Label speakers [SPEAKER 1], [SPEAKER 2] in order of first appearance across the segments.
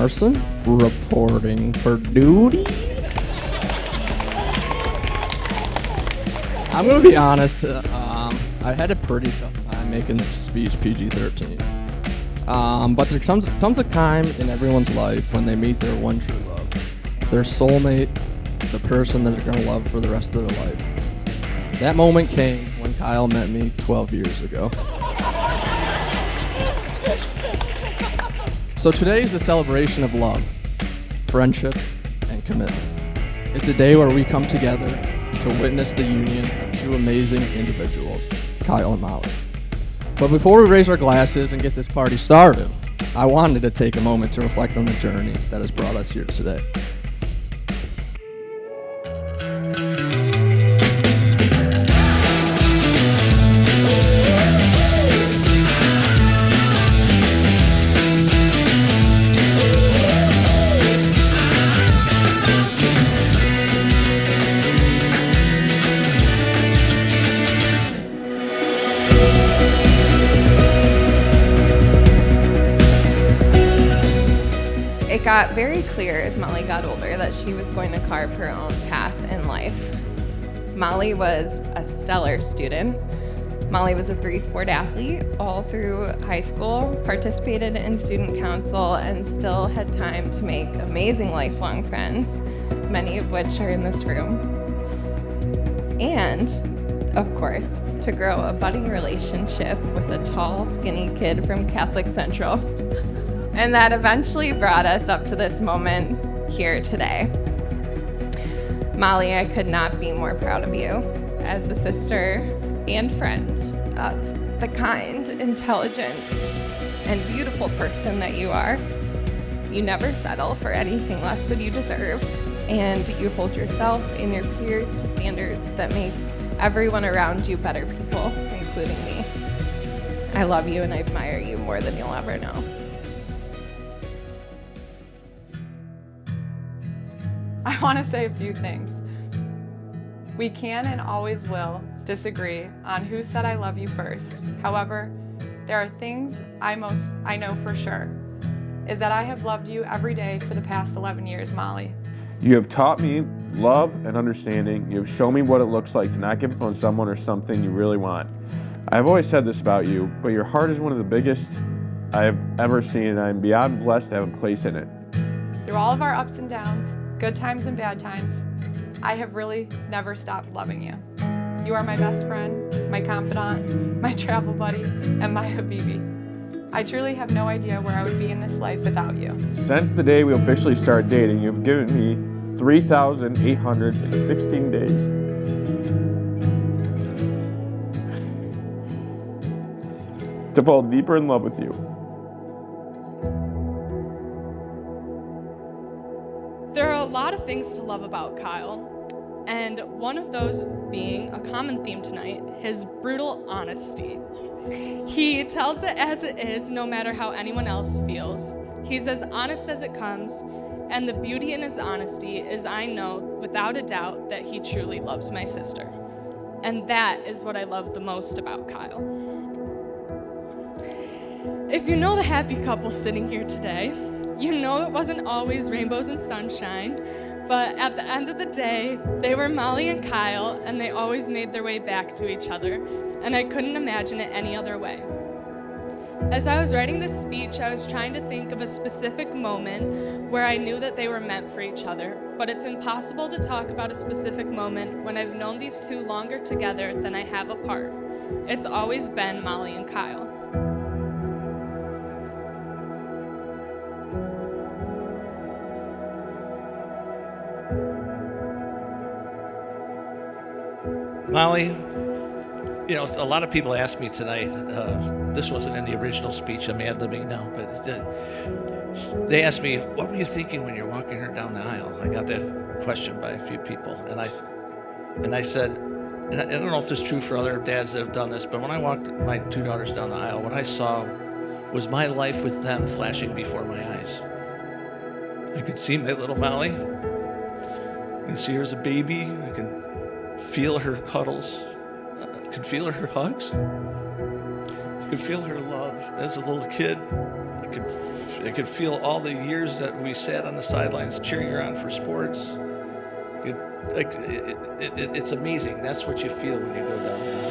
[SPEAKER 1] Larson, reporting for duty. I'm going to be honest, I had a pretty tough time making this speech PG-13. But there comes a time in everyone's life when they meet their one true love, their soulmate, the person that they're going to love for the rest of their life. That moment came when Kyle met me 12 years ago. So today is a celebration of love, friendship, and commitment. It's a day where we come together to witness the union of two amazing individuals, Kyle and Molly. But before we raise our glasses and get this party started, I wanted to take a moment to reflect on the journey that has brought us here today.
[SPEAKER 2] It got very clear as Molly got older that she was going to carve her own path in life. Molly was a stellar student. Molly was a 3-sport athlete all through high school, participated in student council, and still had time to make amazing lifelong friends, many of which are in this room. And, of course, to grow a budding relationship with a tall, skinny kid from Catholic Central. And that eventually brought us up to this moment here today. Molly, I could not be more proud of you as a sister and friend of the kind, intelligent, and beautiful person that you are. You never settle for anything less than you deserve, and you hold yourself and your peers to standards that make everyone around you better people, including me. I love you and I admire you more than you'll ever know.
[SPEAKER 3] I want to say a few things. We can and always will disagree on who said I love you first. However, there are things I know for sure, is that I have loved you every day for the past 11 years, Molly.
[SPEAKER 4] You have taught me love and understanding. You have shown me what it looks like to not give up on someone or something you really want. I've always said this about you, but your heart is one of the biggest I have ever seen, and I'm beyond blessed to have a place in it.
[SPEAKER 3] Through all of our ups and downs, good times and bad times, I have really never stopped loving you. You are my best friend, my confidant, my travel buddy, and my habibi. I truly have no idea where I would be in this life without you. Since
[SPEAKER 4] the day we officially started dating, you've given me 3,816 days. To fall deeper in love with you.
[SPEAKER 5] There are a lot of things to love about Kyle, and one of those being a common theme tonight, his brutal honesty. He tells it as it is, no matter how anyone else feels. He's as honest as it comes, and the beauty in his honesty is I know without a doubt that he truly loves my sister. And that is what I love the most about Kyle. If you know the happy couple sitting here today, you know it wasn't always rainbows and sunshine, but at the end of the day, they were Molly and Kyle, and they always made their way back to each other, and I couldn't imagine it any other way. As I was writing this speech, I was trying to think of a specific moment where I knew that they were meant for each other, but it's impossible to talk about a specific moment when I've known these two longer together than I have apart. It's always been Molly and Kyle.
[SPEAKER 6] Molly, you know, a lot of people asked me tonight, this wasn't in the original speech, I'm ad-libbing now, but they asked me, what were you thinking when you're walking her down the aisle? I got that question by a few people, and I said, and I don't know if this is true for other dads that have done this, but when I walked my two daughters down the aisle, what I saw was my life with them flashing before my eyes. I could see my little Molly, I could see her as a baby, I could feel her cuddles, I could feel her hugs, I could feel her love as a little kid, I could feel all the years that we sat on the sidelines cheering her on for sports. It's amazing. That's what you feel when you go down there.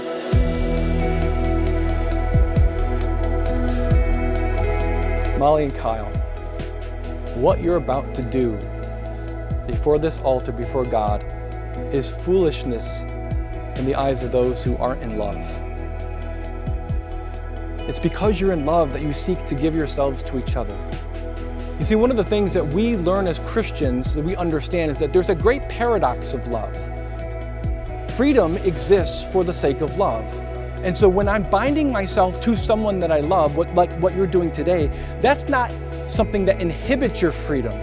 [SPEAKER 7] Molly and Kyle, what you're about to do before this altar, before God, is foolishness in the eyes of those who aren't in love. It's because you're in love that you seek to give yourselves to each other. You see, one of the things that we learn as Christians, that we understand, is that there's a great paradox of love. Freedom exists for the sake of love. And so when I'm binding myself to someone that I love, like what you're doing today, that's not something that inhibits your freedom.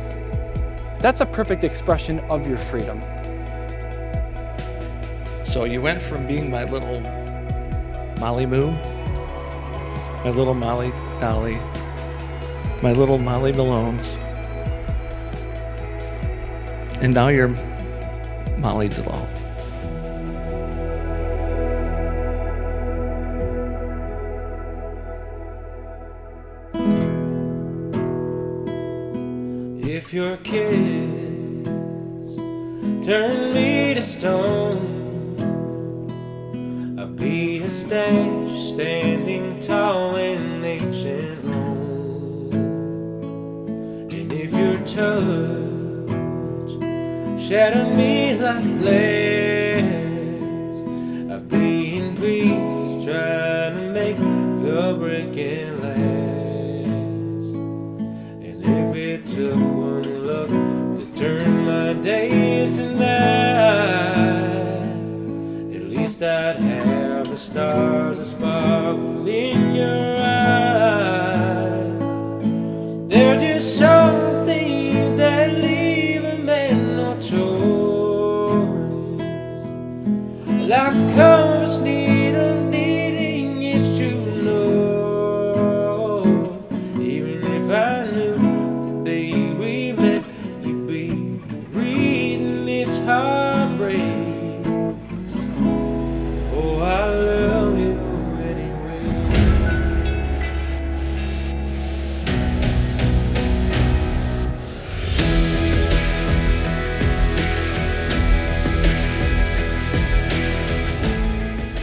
[SPEAKER 7] That's a perfect expression of your freedom.
[SPEAKER 6] So you went from being my little Molly Moo, my little Molly Dolly, my little Molly Malones, and now you're Molly DeLaw.
[SPEAKER 8] If your kiss turn me to stone, I'll be a statue standing tall in ancient Rome. And if your touch shatter me like glass, I'll be in pieces trying to make your breaking last. And if it took one look to turn my days to night, at least I'd have the stars that sparkle in your eyes. They're just some things that leave a man no choice, like a compass needle needing its true north. Even if I knew the day we met you'd be the reason this heart breaks, oh, I love you anyway.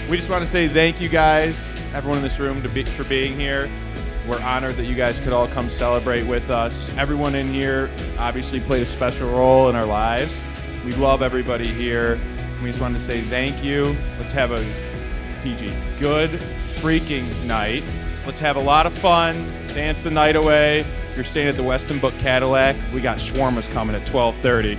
[SPEAKER 4] We just want to say thank you guys, everyone in this room, for being here. We're honored that you guys could all come celebrate with us. Everyone in here obviously played a special role in our lives. We love everybody here. We just wanted to say thank you. Let's have a PG good freaking night. Let's have a lot of fun, dance the night away. If you're staying at the Weston Book Cadillac, we got shawarmas coming at 12:30.